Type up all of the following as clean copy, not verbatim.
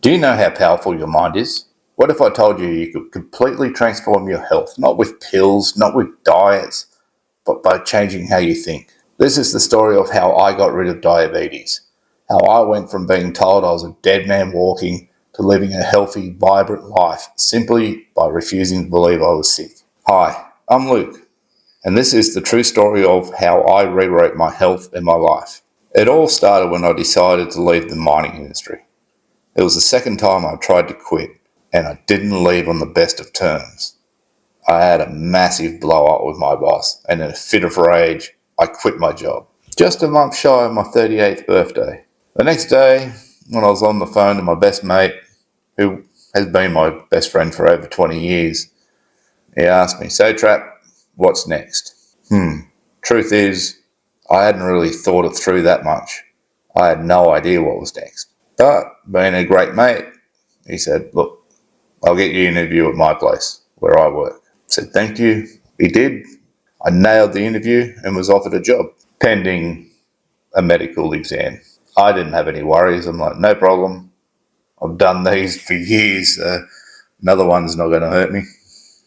Do you know how powerful your mind is? What if I told you you could completely transform your health, not with pills, not with diets, but by changing how you think? This is the story of how I got rid of diabetes, how I went from being told I was a dead man walking to living a healthy, vibrant life simply by refusing to believe I was sick. Hi, I'm Luke, and this is the true story of how I rewrote my health and my life. It all started when I decided to leave the mining industry. It was the second time I tried to quit, and I didn't leave on the best of terms. I had a massive blow up with my boss, and in a fit of rage, I quit my job. Just a month shy of my 38th birthday. The next day, when I was on the phone to my best mate, who has been my best friend for over 20 years, he asked me, "So Trap, what's next?" Truth is, I hadn't really thought it through that much. I had no idea what was next. But being a great mate, he said, "Look, I'll get you an interview at my place where I work." I said, "Thank you." He did. I nailed the interview and was offered a job, pending a medical exam. I didn't have any worries. I'm like, no problem. I've done these for years. Another one's not going to hurt me.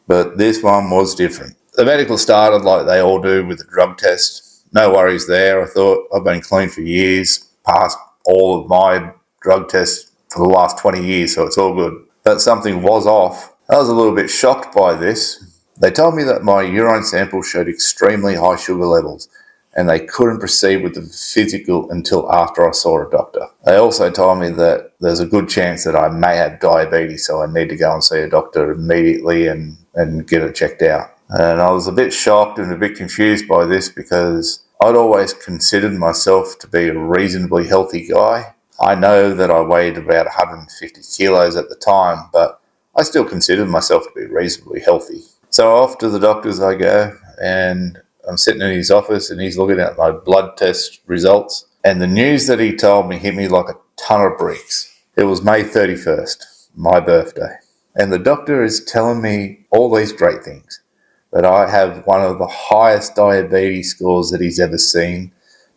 But this one was different. The medical started like they all do with a drug test. No worries there. I thought, I've been clean for years, passed all of my drug tests for the last 20 years, so it's all good. But something was off. I was a little bit shocked by this. They told me that my urine sample showed extremely high sugar levels, and they couldn't proceed with the physical until after I saw a doctor. They also told me that there's a good chance that I may have diabetes, so I need to go and see a doctor immediately and get it checked out. And I was a bit shocked and a bit confused by this because I'd always considered myself to be a reasonably healthy guy. I know that I weighed about 150 kilos at the time, but I still considered myself to be reasonably healthy. So off to the doctor's I go, and I'm sitting in his office and he's looking at my blood test results. And the news that he told me hit me like a ton of bricks. It was May 31st, my birthday. And the doctor is telling me all these great things. That I have one of the highest diabetes scores that he's ever seen.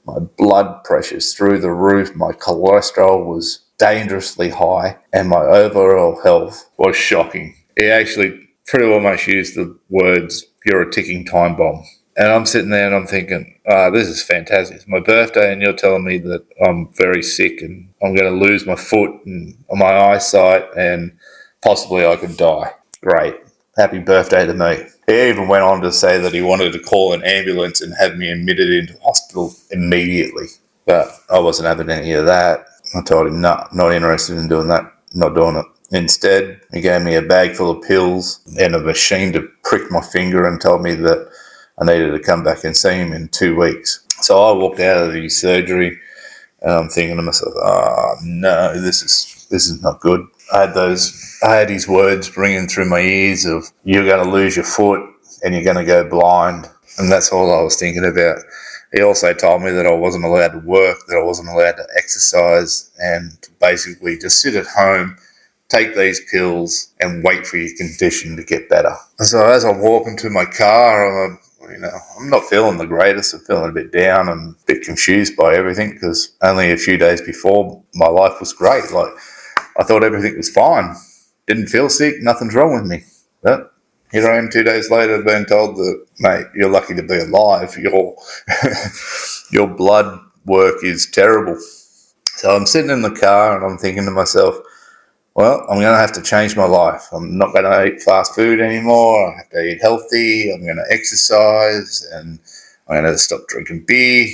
My blood pressure's through the roof. My cholesterol was dangerously high. And my overall health was shocking. He actually pretty much used the words, "You're a ticking time bomb." And I'm sitting there and I'm thinking, this is fantastic. It's my birthday and you're telling me that I'm very sick and I'm going to lose my foot and my eyesight and possibly I could die. Great. Happy birthday to me. He even went on to say that he wanted to call an ambulance and have me admitted into hospital immediately. But I wasn't having any of that. I told him, no, not interested in doing that. Not doing it. Instead, he gave me a bag full of pills and a machine to prick my finger and told me that I needed to come back and see him in 2 weeks. So I walked out of the surgery and I'm thinking to myself, no, this is not good. I had his words ringing through my ears of, you're going to lose your foot and you're going to go blind. And that's all I was thinking about. He also told me that I wasn't allowed to work, that I wasn't allowed to exercise, and basically just sit at home, take these pills and wait for your condition to get better. So as I walk into my car, I'm not feeling the greatest. I'm feeling a bit down and a bit confused by everything because only a few days before my life was great. Like I thought everything was fine. Didn't feel sick. Nothing's wrong with me. But here I am 2 days later being told that, mate, you're lucky to be alive. Your blood work is terrible. So I'm sitting in the car and I'm thinking to myself, well, I'm going to have to change my life. I'm not going to eat fast food anymore. I have to eat healthy. I'm going to exercise and I'm going to stop drinking beer.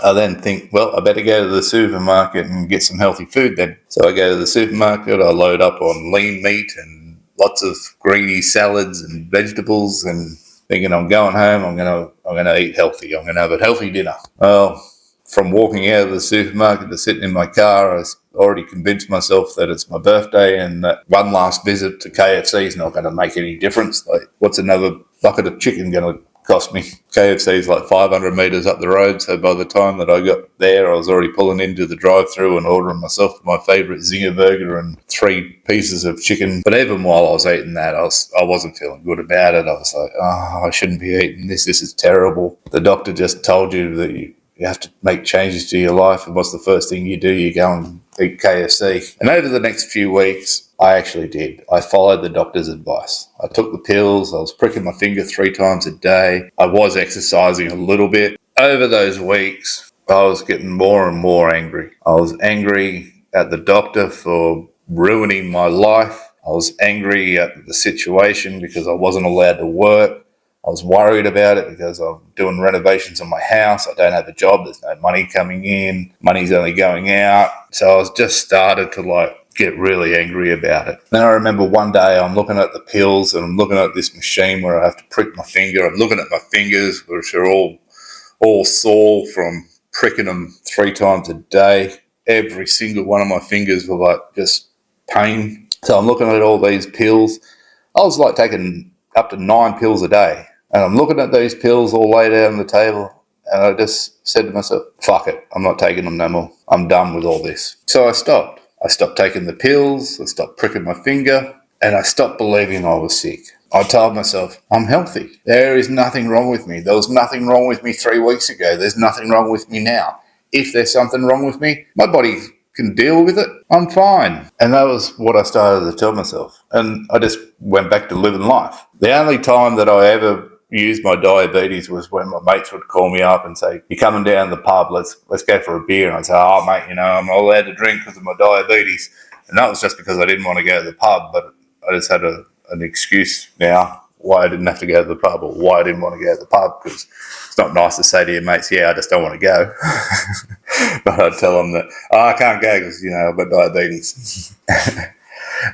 I then think, well, I better go to the supermarket and get some healthy food then. So I go to the supermarket, I load up on lean meat and lots of greeny salads and vegetables and thinking I'm going home, I'm going to eat healthy. I'm going to have a healthy dinner. Well, from walking out of the supermarket to sitting in my car, I already convinced myself that it's my birthday and that one last visit to KFC is not going to make any difference. Like, what's another bucket of chicken going to cost me? KFC is like 500 metres up the road, so by the time that I got there, I was already pulling into the drive-thru and ordering myself my favourite zinger burger and 3 pieces of chicken. But even while I was eating that, I wasn't feeling good about it. I was like, I shouldn't be eating this. This is terrible. The doctor just told you that you have to make changes to your life, and what's the first thing you do? You go and eat KFC. And over the next few weeks, I actually did. I followed the doctor's advice. I took the pills. I was pricking my finger 3 times a day. I was exercising a little bit. Over those weeks, I was getting more and more angry. I was angry at the doctor for ruining my life. I was angry at the situation because I wasn't allowed to work. I was worried about it because I'm doing renovations on my house. I don't have a job. There's no money coming in. Money's only going out. So I was just started to get really angry about it. Then I remember one day I'm looking at the pills and I'm looking at this machine where I have to prick my finger. I'm looking at my fingers, which are all sore from pricking them 3 times a day. Every single one of my fingers were just pain. So I'm looking at all these pills. I was taking up to 9 pills a day. And I'm looking at these pills all laid out on the table. And I just said to myself, fuck it. I'm not taking them no more. I'm done with all this. So I stopped. I stopped taking the pills. I stopped pricking my finger. And I stopped believing I was sick. I told myself, I'm healthy. There is nothing wrong with me. There was nothing wrong with me 3 weeks ago. There's nothing wrong with me now. If there's something wrong with me, my body can deal with it. I'm fine. And that was what I started to tell myself. And I just went back to living life. The only time that I ever used my diabetes was when my mates would call me up and say, you're coming down to the pub, let's go for a beer. And I'd say, oh mate, I'm not allowed to drink because of my diabetes. And that was just because I didn't want to go to the pub, but I just had an excuse now why I didn't have to go to the pub or why I didn't want to go to the pub, because it's not nice to say to your mates, yeah, I just don't want to go. But I'd tell them that, I can't go because, I've got diabetes.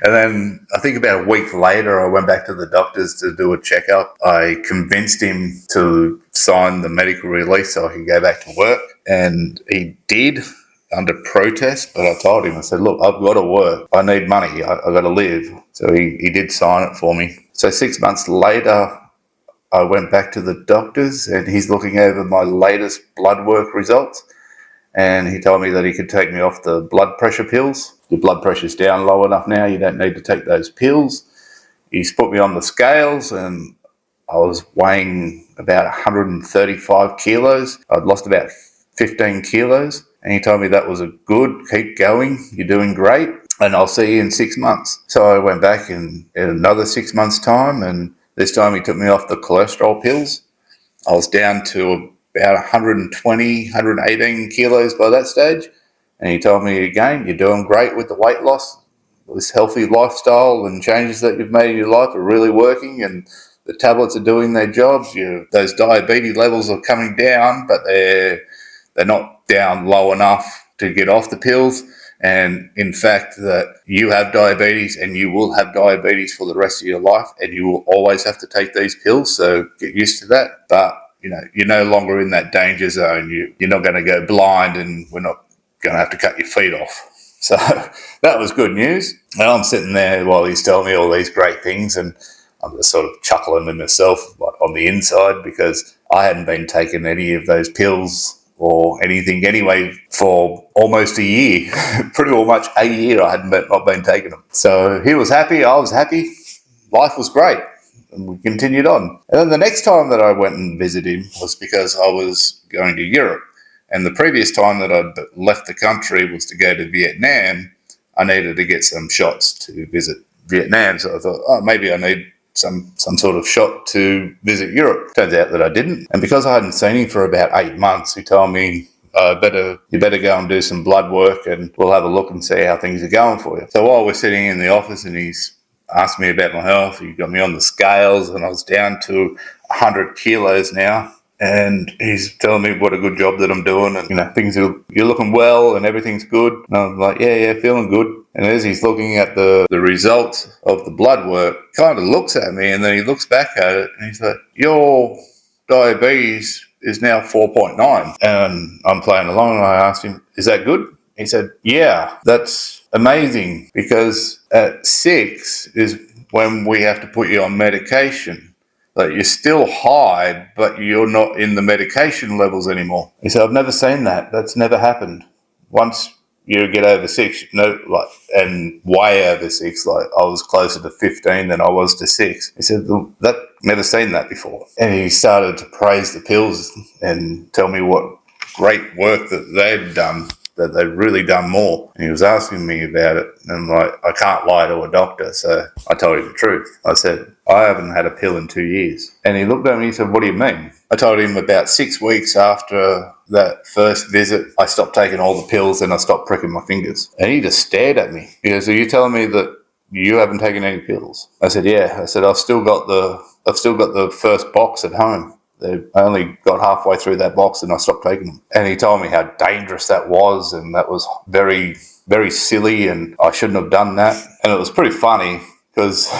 And then I think about a week later, I went back to the doctors to do a checkup. I convinced him to sign the medical release so I could go back to work. And he did under protest, but I told him, I said, look, I've got to work. I need money. I've got to live. So he did sign it for me. So 6 months later, I went back to the doctors and he's looking over my latest blood work results. And he told me that he could take me off the blood pressure pills. Your blood pressure's down low enough now. You don't need to take those pills. He's put me on the scales and I was weighing about 135 kilos. I'd lost about 15 kilos. And he told me that was a good, keep going. You're doing great. And I'll see you in 6 months. So I went back in another 6 months' time. And this time he took me off the cholesterol pills. I was down to about 120, 118 kilos by that stage. And he told me again, you're doing great with the weight loss. This healthy lifestyle and changes that you've made in your life are really working, and the tablets are doing their jobs. Those diabetes levels are coming down, but they're not down low enough to get off the pills. And in fact, that you have diabetes and you will have diabetes for the rest of your life, and you will always have to take these pills. So get used to that. But you're no longer in that danger zone. You're not going to go blind, and we're not going to have to cut your feet off. So that was good news. And I'm sitting there while he's telling me all these great things, and I'm just sort of chuckling to myself on the inside, because I hadn't been taking any of those pills or anything anyway for almost a year. Pretty much a year I hadn't not been taking them. So he was happy, I was happy, life was great. And we continued on. And then the next time that I went and visited him was because I was going to Europe. And the previous time that I'd left the country was to go to Vietnam. I needed to get some shots to visit Vietnam. So I thought, maybe I need some sort of shot to visit Europe. Turns out that I didn't. And because I hadn't seen him for about 8 months, he told me, you better go and do some blood work and we'll have a look and see how things are going for you. So while we're sitting in the office and he's asked me about my health, he got me on the scales and I was down to 100 kilos now. And he's telling me what a good job that I'm doing, and you're looking well and everything's good. And I'm like, yeah, feeling good. And as he's looking at the results of the blood work, kind of looks at me and then he looks back at it and he's like, your diabetes is now 4.9. And I'm playing along and I asked him, is that good? He said, yeah, that's amazing, because at 6 is when we have to put you on medication. Like, you're still high, but you're not in the medication levels anymore. He said, I've never seen that. That's never happened. Once you get over 6, and way over 6, like I was closer to 15 than I was to 6. He said, that never seen that before. And he started to praise the pills and tell me what great work that they'd done, that they'd really done more. And he was asking me about it, and I'm like, I can't lie to a doctor, so I told him the truth. I said, I haven't had a pill in 2 years. And he looked at me and he said, what do you mean? I told him about 6 weeks after that first visit, I stopped taking all the pills and I stopped pricking my fingers. And he just stared at me. He goes, are you telling me that you haven't taken any pills? I said, yeah. I said, I've still got the first box at home. I only got halfway through that box and I stopped taking them. And he told me how dangerous that was, and that was very, very silly, and I shouldn't have done that. And it was pretty funny because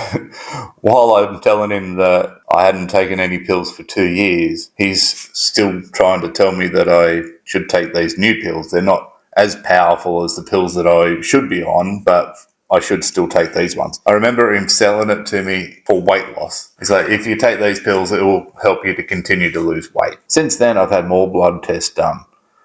while I'm telling him that I hadn't taken any pills for 2 years, he's still trying to tell me that I should take these new pills. They're not as powerful as the pills that I should be on, but I should still take these ones. I remember him selling it to me for weight loss. He's like, if you take these pills, it will help you to continue to lose weight. Since then, I've had more blood tests done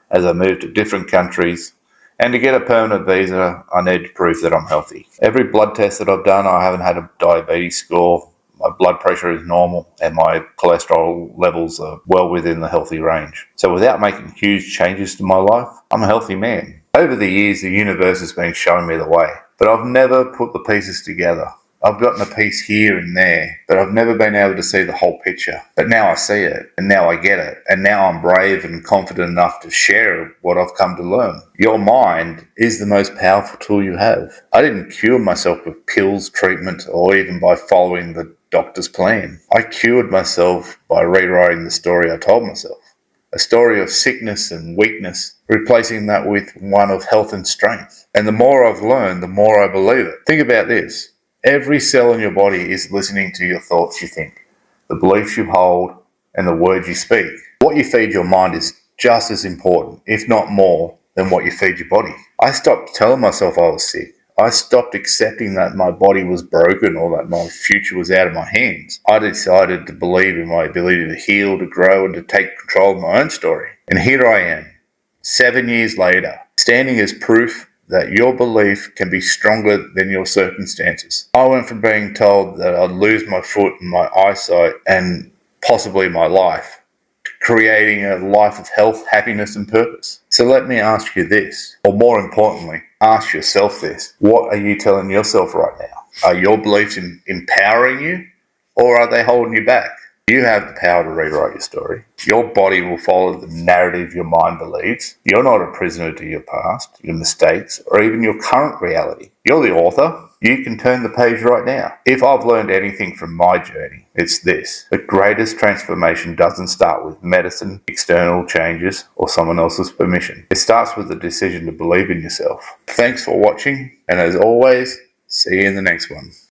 as I moved to different countries. And to get a permanent visa, I need to prove that I'm healthy. Every blood test that I've done, I haven't had a diabetes score. My blood pressure is normal and my cholesterol levels are well within the healthy range. So without making huge changes to my life, I'm a healthy man. Over the years, the universe has been showing me the way, but I've never put the pieces together. I've gotten a piece here and there, but I've never been able to see the whole picture. But now I see it, and now I get it, and now I'm brave and confident enough to share what I've come to learn. Your mind is the most powerful tool you have. I didn't cure myself with pills, treatment, or even by following the doctor's plan. I cured myself by rewriting the story I told myself. A story of sickness and weakness, replacing that with one of health and strength. And the more I've learned, the more I believe it. Think about this. Every cell in your body is listening to your thoughts you think, the beliefs you hold, and the words you speak. What you feed your mind is just as important, if not more, than what you feed your body. I stopped telling myself I was sick. I stopped accepting that my body was broken or that my future was out of my hands. I decided to believe in my ability to heal, to grow, and to take control of my own story. And here I am, 7 years later, standing as proof that your belief can be stronger than your circumstances. I went from being told that I'd lose my foot and my eyesight and possibly my life, to creating a life of health, happiness, and purpose. So let me ask you this, or more importantly, ask yourself this. What are you telling yourself right now? Are your beliefs empowering you, or are they holding you back? You have the power to rewrite your story. Your body will follow the narrative your mind believes. You're not a prisoner to your past, your mistakes, or even your current reality. You're the author. You can turn the page right now. If I've learned anything from my journey, it's this. The greatest transformation doesn't start with medicine, external changes, or someone else's permission. It starts with the decision to believe in yourself. Thanks for watching, and as always, see you in the next one.